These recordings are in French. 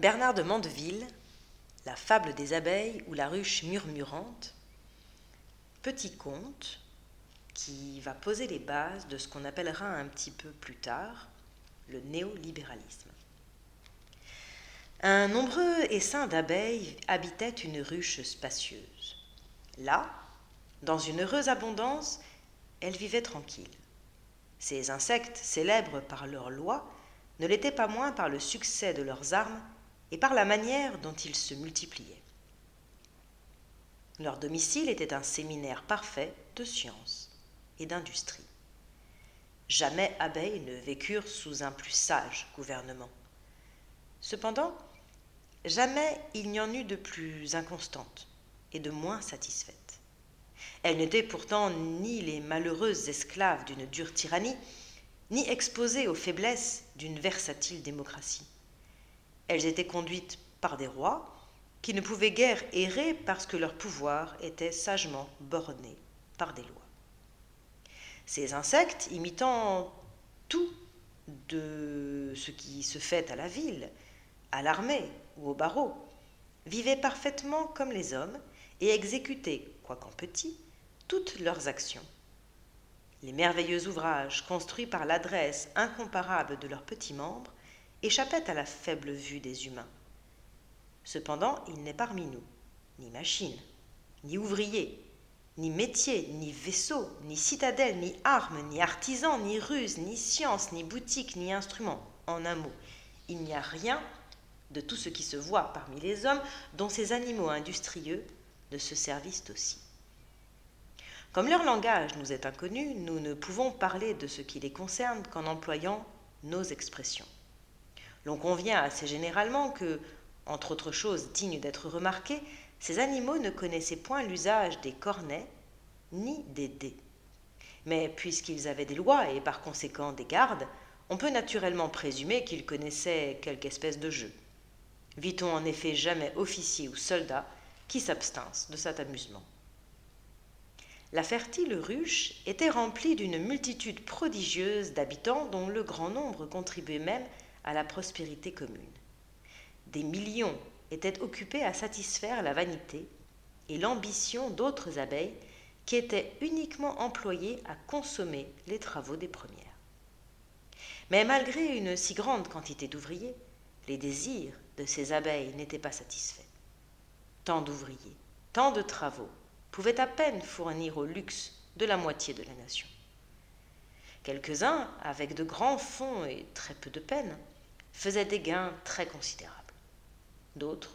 Bernard de Mandeville, La fable des abeilles ou la ruche murmurante, petit conte qui va poser les bases de ce qu'on appellera un petit peu plus tard le néolibéralisme. Un nombreux essaim d'abeilles habitait une ruche spacieuse. Là, dans une heureuse abondance, elles vivaient tranquilles. Ces insectes, célèbres par leurs lois, ne l'étaient pas moins par le succès de leurs armes et par la manière dont ils se multipliaient. Leur domicile était un séminaire parfait de science et d'industrie. Jamais abeilles ne vécurent sous un plus sage gouvernement. Cependant, jamais il n'y en eut de plus inconstantes et de moins satisfaites. Elles n'étaient pourtant ni les malheureuses esclaves d'une dure tyrannie, ni exposées aux faiblesses d'une versatile démocratie. Elles étaient conduites par des rois qui ne pouvaient guère errer parce que leur pouvoir était sagement borné par des lois. Ces insectes, imitant tout de ce qui se fait à la ville, à l'armée ou au barreau, vivaient parfaitement comme les hommes et exécutaient, quoiqu'en petit, toutes leurs actions. Les merveilleux ouvrages construits par l'adresse incomparable de leurs petits membres échappaient à la faible vue des humains. Cependant, il n'est parmi nous ni machine, ni ouvrier, ni métier, ni vaisseau, ni citadelle, ni arme, ni artisan, ni ruse, ni science, ni boutique, ni instrument. En un mot, il n'y a rien de tout ce qui se voit parmi les hommes dont ces animaux industrieux ne se servissent aussi. Comme leur langage nous est inconnu, nous ne pouvons parler de ce qui les concerne qu'en employant nos expressions. L'on convient assez généralement que, entre autres choses dignes d'être remarquées, ces animaux ne connaissaient point l'usage des cornets ni des dés. Mais puisqu'ils avaient des lois et par conséquent des gardes, on peut naturellement présumer qu'ils connaissaient quelque espèce de jeu. Vit-on en effet jamais officier ou soldat qui s'abstinssent de cet amusement. La fertile ruche était remplie d'une multitude prodigieuse d'habitants dont le grand nombre contribuait même à la prospérité commune. Des millions étaient occupés à satisfaire la vanité et l'ambition d'autres abeilles qui étaient uniquement employées à consommer les travaux des premières. Mais malgré une si grande quantité d'ouvriers, les désirs de ces abeilles n'étaient pas satisfaits. Tant d'ouvriers, tant de travaux pouvaient à peine fournir au luxe de la moitié de la nation. Quelques-uns, avec de grands fonds et très peu de peine, faisaient des gains très considérables. D'autres,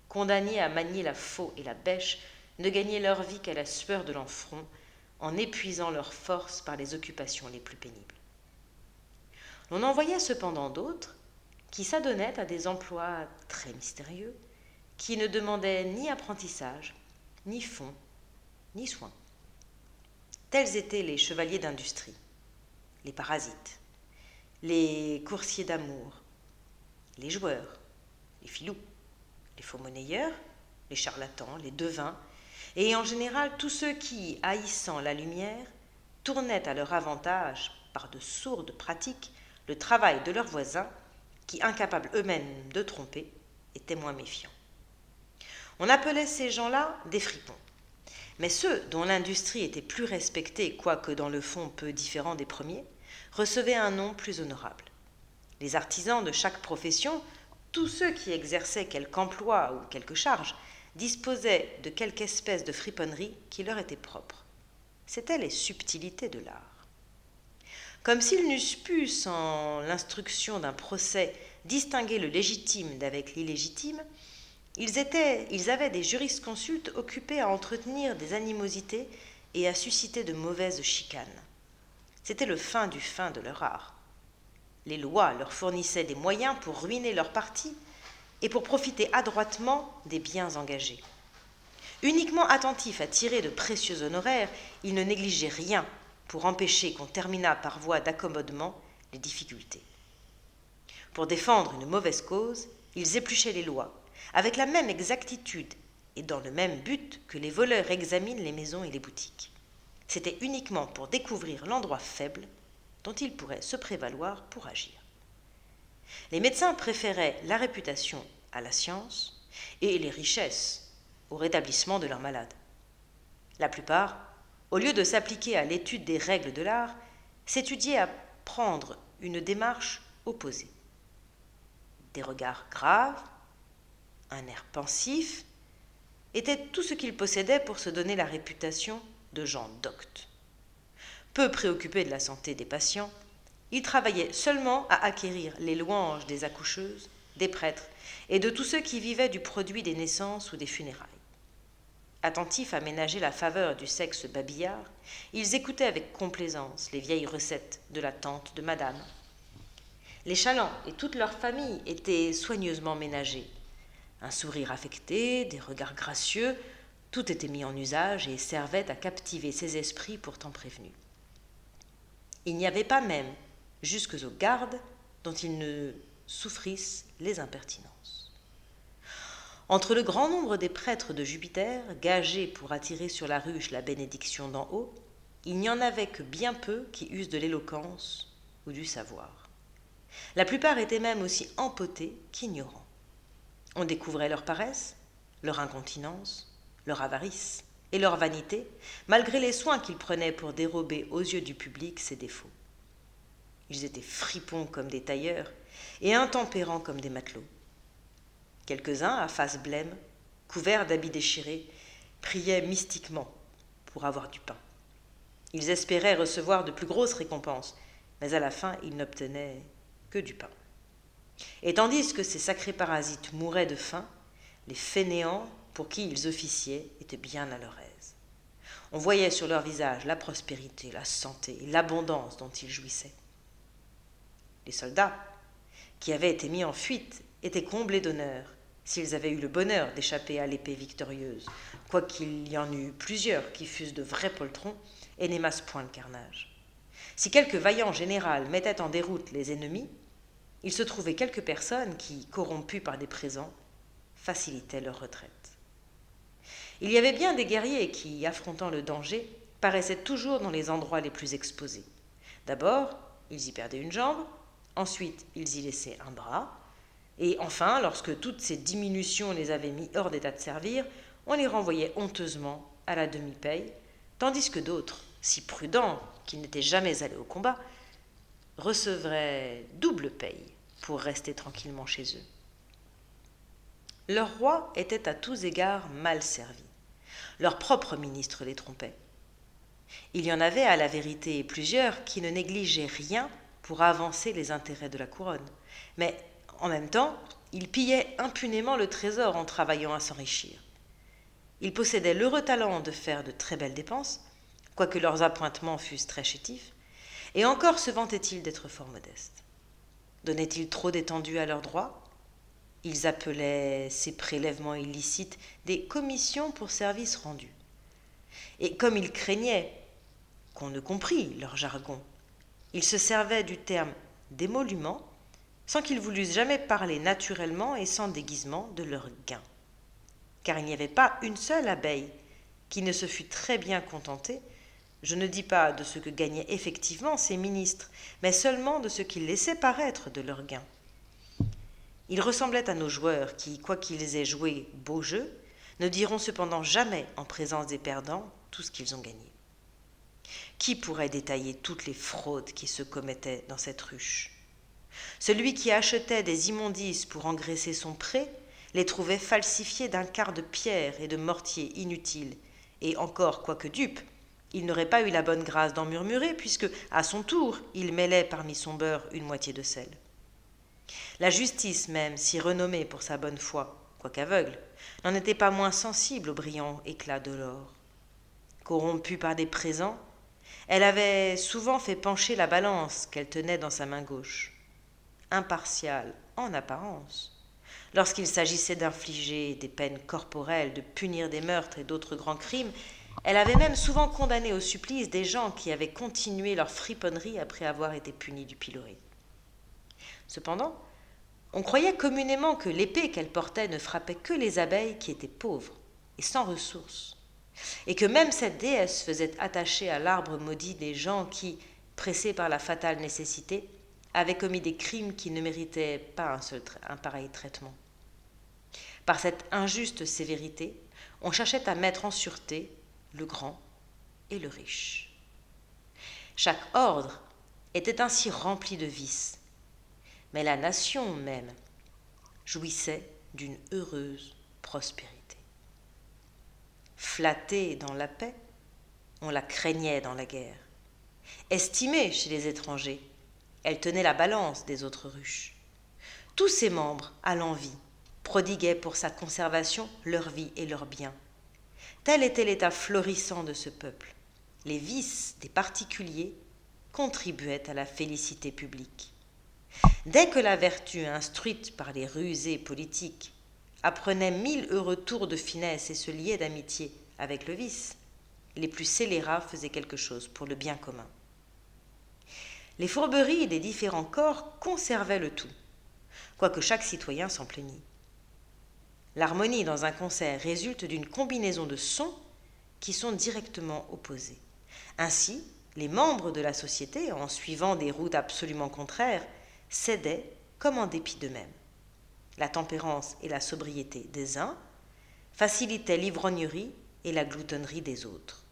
condamnés à manier la faux et la bêche, ne gagnaient leur vie qu'à la sueur de leur front, en épuisant leurs forces par les occupations les plus pénibles. On en voyait cependant d'autres qui s'adonnaient à des emplois très mystérieux, qui ne demandaient ni apprentissage, ni fonds, ni soins. Tels étaient les chevaliers d'industrie, les parasites, les coursiers d'amour, les joueurs, les filous, les faux-monnayeurs, les charlatans, les devins, et en général tous ceux qui, haïssant la lumière, tournaient à leur avantage, par de sourdes pratiques, le travail de leurs voisins, qui, incapables eux-mêmes de tromper, étaient moins méfiants. On appelait ces gens-là des fripons. Mais ceux dont l'industrie était plus respectée, quoique dans le fond peu différent des premiers, recevaient un nom plus honorable. Les artisans de chaque profession, tous ceux qui exerçaient quelque emploi ou quelque charge, disposaient de quelque espèce de friponnerie qui leur était propre. C'étaient les subtilités de l'art. Comme s'ils n'eussent pu, sans l'instruction d'un procès, distinguer le légitime d'avec l'illégitime, ils avaient des jurisconsultes occupés à entretenir des animosités et à susciter de mauvaises chicanes. C'était le fin du fin de leur art. Les lois leur fournissaient des moyens pour ruiner leur parti et pour profiter adroitement des biens engagés. Uniquement attentifs à tirer de précieux honoraires, ils ne négligeaient rien pour empêcher qu'on terminât par voie d'accommodement les difficultés. Pour défendre une mauvaise cause, ils épluchaient les lois, avec la même exactitude et dans le même but que les voleurs examinent les maisons et les boutiques. C'était uniquement pour découvrir l'endroit faible dont ils pourraient se prévaloir pour agir. Les médecins préféraient la réputation à la science et les richesses au rétablissement de leurs malades. La plupart, au lieu de s'appliquer à l'étude des règles de l'art, s'étudiaient à prendre une démarche opposée. Des regards graves, un air pensif, était tout ce qu'ils possédaient pour se donner la réputation de gens doctes. Peu préoccupés de la santé des patients, ils travaillaient seulement à acquérir les louanges des accoucheuses, des prêtres et de tous ceux qui vivaient du produit des naissances ou des funérailles. Attentifs à ménager la faveur du sexe babillard, ils écoutaient avec complaisance les vieilles recettes de la tante de madame. Les Chalands et toute leur famille étaient soigneusement ménagés. Un sourire affecté, des regards gracieux, tout était mis en usage et servait à captiver ces esprits pourtant prévenus. Il n'y avait pas même, jusques aux gardes, dont ils ne souffrissent les impertinences. Entre le grand nombre des prêtres de Jupiter, gagés pour attirer sur la ruche la bénédiction d'en haut, il n'y en avait que bien peu qui eussent de l'éloquence ou du savoir. La plupart étaient même aussi empotés qu'ignorants. On découvrait leur paresse, leur incontinence, leur avarice et leur vanité, malgré les soins qu'ils prenaient pour dérober aux yeux du public ces défauts. Ils étaient fripons comme des tailleurs et intempérants comme des matelots. Quelques-uns, à face blême, couverts d'habits déchirés, priaient mystiquement pour avoir du pain. Ils espéraient recevoir de plus grosses récompenses, mais à la fin, ils n'obtenaient que du pain. Et tandis que ces sacrés parasites mouraient de faim, les fainéants pour qui ils officiaient étaient bien à leur aise. On voyait sur leur visage la prospérité, la santé et l'abondance dont ils jouissaient. Les soldats, qui avaient été mis en fuite, étaient comblés d'honneur s'ils avaient eu le bonheur d'échapper à l'épée victorieuse, quoiqu'il y en eût plusieurs qui fussent de vrais poltrons et n'aimassent point le carnage. Si quelque vaillant général mettait en déroute les ennemis, il se trouvait quelques personnes qui, corrompues par des présents, facilitaient leur retraite. Il y avait bien des guerriers qui, affrontant le danger, paraissaient toujours dans les endroits les plus exposés. D'abord, ils y perdaient une jambe, ensuite ils y laissaient un bras, et enfin, lorsque toutes ces diminutions les avaient mis hors d'état de servir, on les renvoyait honteusement à la demi-paye, tandis que d'autres, si prudents qu'ils n'étaient jamais allés au combat, recevraient double paye pour rester tranquillement chez eux. Leur roi était à tous égards mal servi. Leur propre ministre les trompait. Il y en avait à la vérité plusieurs qui ne négligeaient rien pour avancer les intérêts de la couronne, mais en même temps, ils pillaient impunément le trésor en travaillant à s'enrichir. Ils possédaient l'heureux talent de faire de très belles dépenses, quoique leurs appointements fussent très chétifs, et encore se vantaient-ils d'être fort modestes. Donnaient-ils trop d'étendue à leurs droits ? Ils appelaient ces prélèvements illicites des commissions pour services rendus. Et comme ils craignaient qu'on ne comprît leur jargon, ils se servaient du terme d'émolument sans qu'ils voulussent jamais parler naturellement et sans déguisement de leur gain. Car il n'y avait pas une seule abeille qui ne se fût très bien contentée, je ne dis pas de ce que gagnaient effectivement ces ministres, mais seulement de ce qu'ils laissaient paraître de leur gain. Ils ressemblaient à nos joueurs qui, quoiqu'ils aient joué beau jeu, ne diront cependant jamais en présence des perdants tout ce qu'ils ont gagné. Qui pourrait détailler toutes les fraudes qui se commettaient dans cette ruche ? Celui qui achetait des immondices pour engraisser son pré les trouvait falsifiés d'un quart de pierre et de mortier inutiles, et encore, quoique dupe, il n'aurait pas eu la bonne grâce d'en murmurer, puisque, à son tour, il mêlait parmi son beurre une moitié de sel. La justice même, si renommée pour sa bonne foi, quoiqu'aveugle, n'en était pas moins sensible au brillant éclat de l'or. Corrompue par des présents, elle avait souvent fait pencher la balance qu'elle tenait dans sa main gauche. Impartiale en apparence, lorsqu'il s'agissait d'infliger des peines corporelles, de punir des meurtres et d'autres grands crimes, elle avait même souvent condamné au supplice des gens qui avaient continué leur friponnerie après avoir été punis du pilori. Cependant, on croyait communément que l'épée qu'elle portait ne frappait que les abeilles qui étaient pauvres et sans ressources, et que même cette déesse faisait attacher à l'arbre maudit des gens qui, pressés par la fatale nécessité, avaient commis des crimes qui ne méritaient pas un pareil traitement. Par cette injuste sévérité, on cherchait à mettre en sûreté le grand et le riche. Chaque ordre était ainsi rempli de vices, mais la nation même jouissait d'une heureuse prospérité. Flattée dans la paix, on la craignait dans la guerre. Estimée chez les étrangers, elle tenait la balance des autres ruches. Tous ses membres, à l'envi, prodiguaient pour sa conservation leur vie et leurs biens. Tel était l'état florissant de ce peuple. Les vices des particuliers contribuaient à la félicité publique. Dès que la vertu, instruite par les rusés politiques, apprenait 1000 heureux tours de finesse et se liait d'amitié avec le vice, les plus scélérats faisaient quelque chose pour le bien commun. Les fourberies des différents corps conservaient le tout, quoique chaque citoyen s'en plaignît. L'harmonie dans un concert résulte d'une combinaison de sons qui sont directement opposés. Ainsi, les membres de la société, en suivant des routes absolument contraires, cédaient comme en dépit d'eux-mêmes. La tempérance et la sobriété des uns facilitaient l'ivrognerie et la gloutonnerie des autres.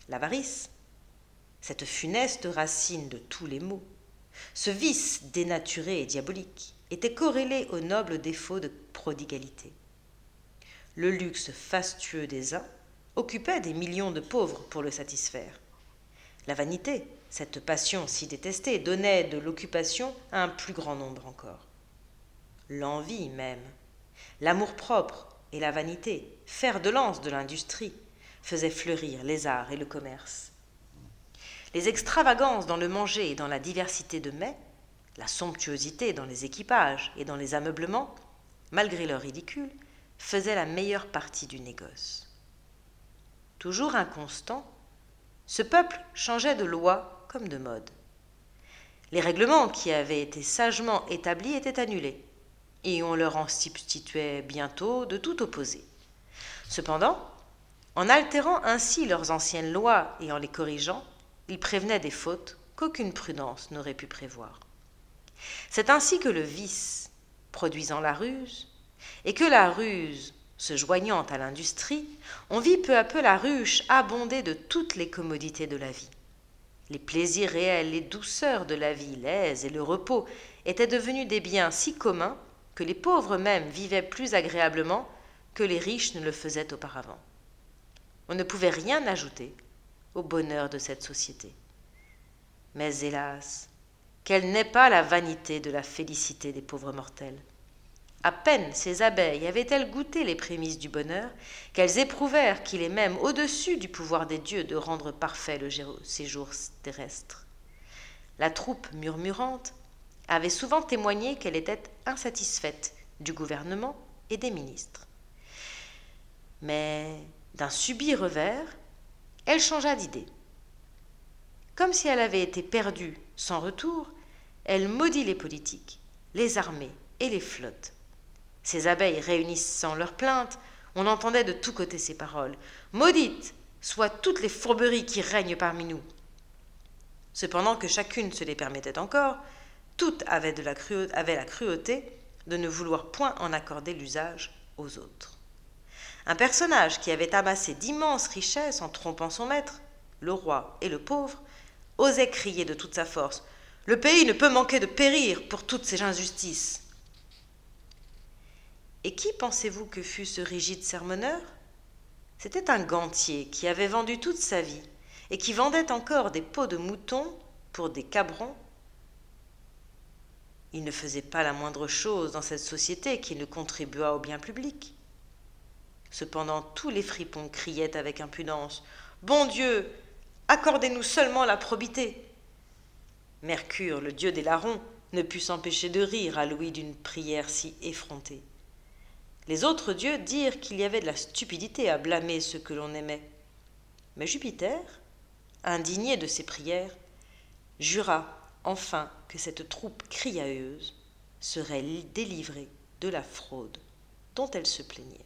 L'avarice, cette funeste racine de tous les maux, ce vice dénaturé et diabolique, était corrélé au noble défaut de prodigalité. Le luxe fastueux des uns occupait des millions de pauvres pour le satisfaire. La vanité, cette passion si détestée, donnait de l'occupation à un plus grand nombre encore. L'envie même, l'amour-propre et la vanité, fer de lance de l'industrie, faisaient fleurir les arts et le commerce. Les extravagances dans le manger et dans la diversité de mets, la somptuosité dans les équipages et dans les ameublements, malgré leur ridicule, faisaient la meilleure partie du négoce. Toujours inconstant, ce peuple changeait de loi comme de mode. Les règlements qui avaient été sagement établis étaient annulés, et on leur en substituait bientôt de tout opposé. Cependant, en altérant ainsi leurs anciennes lois et en les corrigeant, ils prévenaient des fautes qu'aucune prudence n'aurait pu prévoir. C'est ainsi que le vice, produisant la ruse, et que la ruse, se joignant à l'industrie, on vit peu à peu la ruche abonder de toutes les commodités de la vie. Les plaisirs réels, les douceurs de la vie, l'aise et le repos étaient devenus des biens si communs que les pauvres même vivaient plus agréablement que les riches ne le faisaient auparavant. On ne pouvait rien ajouter au bonheur de cette société. Mais hélas, quelle n'est pas la vanité de la félicité des pauvres mortels. À peine ces abeilles avaient-elles goûté les prémices du bonheur, qu'elles éprouvèrent qu'il est même au-dessus du pouvoir des dieux de rendre parfait le séjour terrestre. La troupe murmurante avait souvent témoigné qu'elle était insatisfaite du gouvernement et des ministres. Mais d'un subit revers, elle changea d'idée. Comme si elle avait été perdue sans retour, elle maudit les politiques, les armées et les flottes. Ces abeilles réunissant leurs plaintes, on entendait de tous côtés ces paroles. « Maudites soient toutes les fourberies qui règnent parmi nous !» Cependant que chacune se les permettait encore, toutes avaient la cruauté de ne vouloir point en accorder l'usage aux autres. Un personnage qui avait amassé d'immenses richesses en trompant son maître, le roi et le pauvre, osait crier de toute sa force « Le pays ne peut manquer de périr pour toutes ces injustices !» Et qui pensez-vous que fut ce rigide sermonneur ? C'était un gantier qui avait vendu toute sa vie et qui vendait encore des peaux de mouton pour des cabrons. Il ne faisait pas la moindre chose dans cette société qui ne contribuât au bien public. Cependant, tous les fripons criaient avec impudence « Bon Dieu, accordez-nous seulement la probité !» Mercure, le dieu des larrons, ne put s'empêcher de rire à l'ouïe d'une prière si effrontée. Les autres dieux dirent qu'il y avait de la stupidité à blâmer ceux que l'on aimait. Mais Jupiter, indigné de ces prières, jura enfin que cette troupe criailleuse serait délivrée de la fraude dont elle se plaignait.